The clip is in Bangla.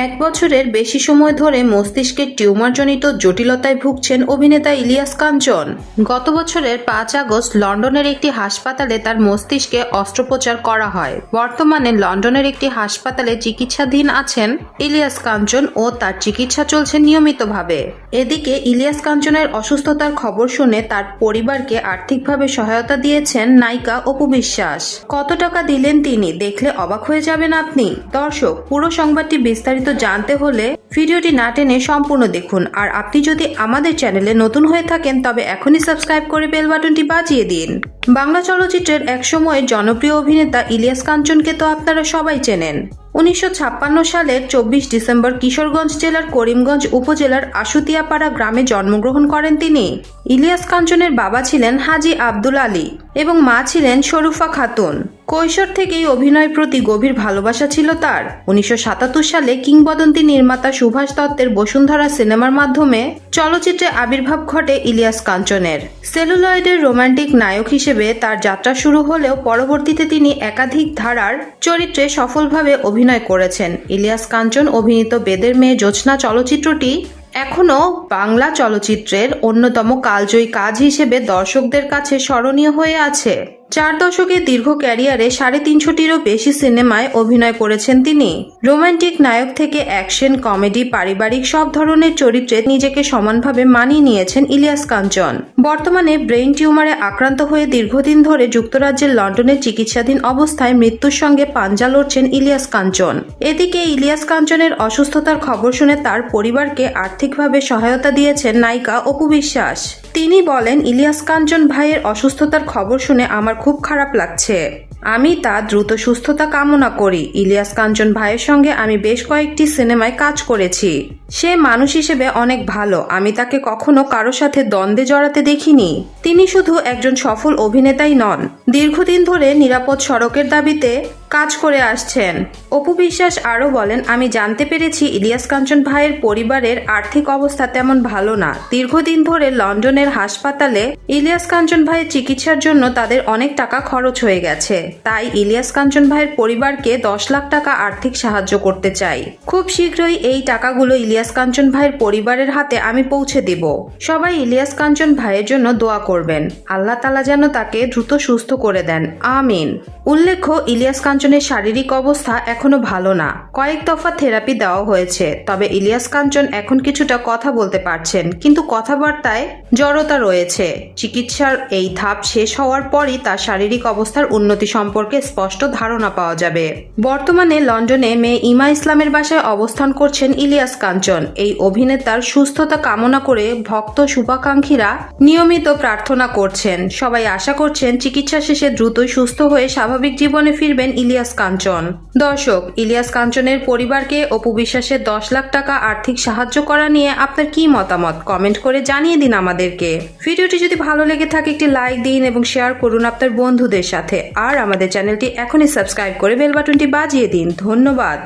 এক বছরের বেশি সময় ধরে মস্তিষ্কের টিউমারজনিত জটিলতায় ভুগছেন অভিনেতা ইলিয়াস কাঞ্চন। গত বছরের ৫ আগস্ট লন্ডনের একটি হাসপাতালে তার মস্তিষ্কে অস্ত্রোপচার করা হয়। বর্তমানে লন্ডনের একটি হাসপাতালে চিকিৎসাধীন আছেন ইলিয়াস কাঞ্চন ও তার চিকিৎসা চলছে নিয়মিতভাবে। এদিকে ইলিয়াস কাঞ্চনের অসুস্থতার খবর শুনে তার পরিবারকে আর্থিকভাবে সহায়তা দিয়েছেন নায়িকা অপু বিশ্বাস। কত টাকা দিলেন তিনি, দেখলে অবাক হয়ে যাবেন আপনি। দর্শক, পুরো সংবাদটি বিস্তারিত জানতে হলে ভিডিওটি না টেনে সম্পূর্ণ দেখুন। আর আপনি যদি আমাদের চ্যানেলে নতুন হয়ে থাকেন তবে এখনই সাবস্ক্রাইব করে বেল বাটনটি বাজিয়ে দিন। বাংলা চলচ্চিত্রের একসময়ের জনপ্রিয় অভিনেতা ইলিয়াস কাঞ্চনকে তো আপনারা সবাই চেনেন। ১৯৫৬ সালের ২৪ ডিসেম্বর কিশোরগঞ্জ জেলার করিমগঞ্জ উপজেলার আশুতিয়াপাড়া গ্রামে জন্মগ্রহণ করেন তিনি। ইলিয়াস কাঞ্চনের বাবা ছিলেন হাজী আব্দুল আলী এবং মা ছিলেন শরুফা খাতুন। কৈশোর থেকেই অভিনয়ের প্রতি গভীর ভালোবাসা ছিল তার। ১৯৭৭ সালে কিংবদন্তি নির্মাতা সুভাষ দত্তের বসুন্ধরা সিনেমার মাধ্যমে চলচ্চিত্রে আবির্ভাব ঘটে ইলিয়াস কাঞ্চনের। সেলুলয়েডের রোমান্টিক নায়ক হিসেবে তার যাত্রা শুরু হলেও পরবর্তীতে তিনি একাধিক ধারার চরিত্রে সফলভাবে অভিনয় করেছেন। ইলিয়াস কাঞ্চন অভিনীত বেদের মেয়ে জ্যোৎস্না চলচ্চিত্রটি এখনও বাংলা চলচ্চিত্রের অন্যতম কালজয়ী কাজ হিসেবে দর্শকদের কাছে স্মরণীয় হয়ে আছে। ৪ দশকের দীর্ঘ ক্যারিয়ারে ৩৫০টিরও বেশি সিনেমায় অভিনয় করেছেন তিনি। রোমান্টিক নায়ক থেকে অ্যাকশন, কমেডি, পারিবারিক সব ধরনের চরিত্রে নিজেকে সমানভাবে মানিয়ে নিয়েছেন ইলিয়াস কাঞ্চন। বর্তমানে ব্রেইন টিউমারে আক্রান্ত হয়ে দীর্ঘদিন ধরে যুক্তরাজ্যের লন্ডনে চিকিৎসাধীন অবস্থায় মৃত্যুর সঙ্গে পাঞ্জা লড়ছেন ইলিয়াস কাঞ্চন। এদিকে ইলিয়াস কাঞ্চনের অসুস্থতার খবর শুনে তার পরিবারকে আর্থিকভাবে সহায়তা দিয়েছেন নায়িকা অপু বিশ্বাস। তিনি বলেন, ইলিয়াস কাঞ্চন ভাইয়ের অসুস্থতার খবর শুনে আমার খুব খারাপ লাগছে। আমি তার দ্রুত সুস্থতা কামনা করি। ইলিয়াস কাঞ্চন ভাইয়ের সঙ্গে আমি বেশ কয়েকটি সিনেমায় কাজ করেছি। সে মানুষ হিসেবে অনেক ভালো। আমি তাকে কখনো কারো সাথে দ্বন্দ্বে জড়াতে দেখিনি। তিনি শুধু একজন সফল অভিনেতাই নন, দীর্ঘদিন ধরে নিরাপদ সড়কের দাবিতে কাজ করে আসছেন। অপু বিশ্বাস আরও বলেন, আমি জানতে পেরেছি ইলিয়াস কাঞ্চন ভাইয়ের পরিবারের আর্থিক অবস্থা তেমন ভালো না। দীর্ঘদিন ধরে লন্ডনের হাসপাতালে ইলিয়াস কাঞ্চন ভাইয়ের চিকিৎসার জন্য তাদের অনেক টাকা খরচ হয়ে গেছে। তাই ইলিয়াস কাঞ্চন ভাইয়ের পরিবারকে ১০ লাখ টাকা আর্থিক সাহায্য করতে চাই। খুব শীঘ্রই এই টাকাগুলো ইলিয়াস কাঞ্চন ভাইয়ের পরিবারের হাতে আমি পৌঁছে দিব। সবাই ইলিয়াস কাঞ্চন ভাইয়ের জন্য দোয়া করবেন। আল্লাহ তাআলা যেন তাকে দ্রুত সুস্থ করে দেন, আমিন। উল্লেখ্য, ইলিয়াস কাঞ্চনের শারীরিক অবস্থা এখনো ভালো না। কয়েক দফা থেরাপি দেওয়া হয়েছে। তবে ইলিয়াস কাঞ্চন এখন কিছুটা কথা বলতে পারছেন, কিন্তু কথাবার্তায় জড়তা রয়েছে। চিকিৎসার এই ধাপ শেষ হওয়ার পরই তার শারীরিক অবস্থার উন্নতি সম্পর্কে স্পষ্ট ধারণা পাওয়া যাবে। বর্তমানে লন্ডনে মেয়ে ইমা ইসলামের বাসায় অবস্থান করছেন ইলিয়াস কাঞ্চন। এই অভিনেতার সুস্থতা কামনা করে ভক্ত শুভাকাঙ্ক্ষীরা নিয়মিত প্রার্থনা করছেন। সবাই আশা করছেন চিকিৎসা শেষে দ্রুতই সুস্থ হয়ে স্বাভাবিক জীবনে ফিরবেন ইলিয়াস কাঞ্চন। দর্শক, ইলিয়াস কাঞ্চনের পরিবারকে অপু বিশ্বাসের ১০ লাখ টাকা আর্থিক সাহায্য করা নিয়ে আপনার কি মতামত কমেন্ট করে জানিয়ে দিন আমাদেরকে। ভিডিওটি যদি ভালো লেগে থাকে একটি লাইক দিন এবং শেয়ার করুন আপনার বন্ধুদের সাথে। আর আমাদের চ্যানেলটি এখনই সাবস্ক্রাইব করে বেল বাটনটি বাজিয়ে দিন। ধন্যবাদ।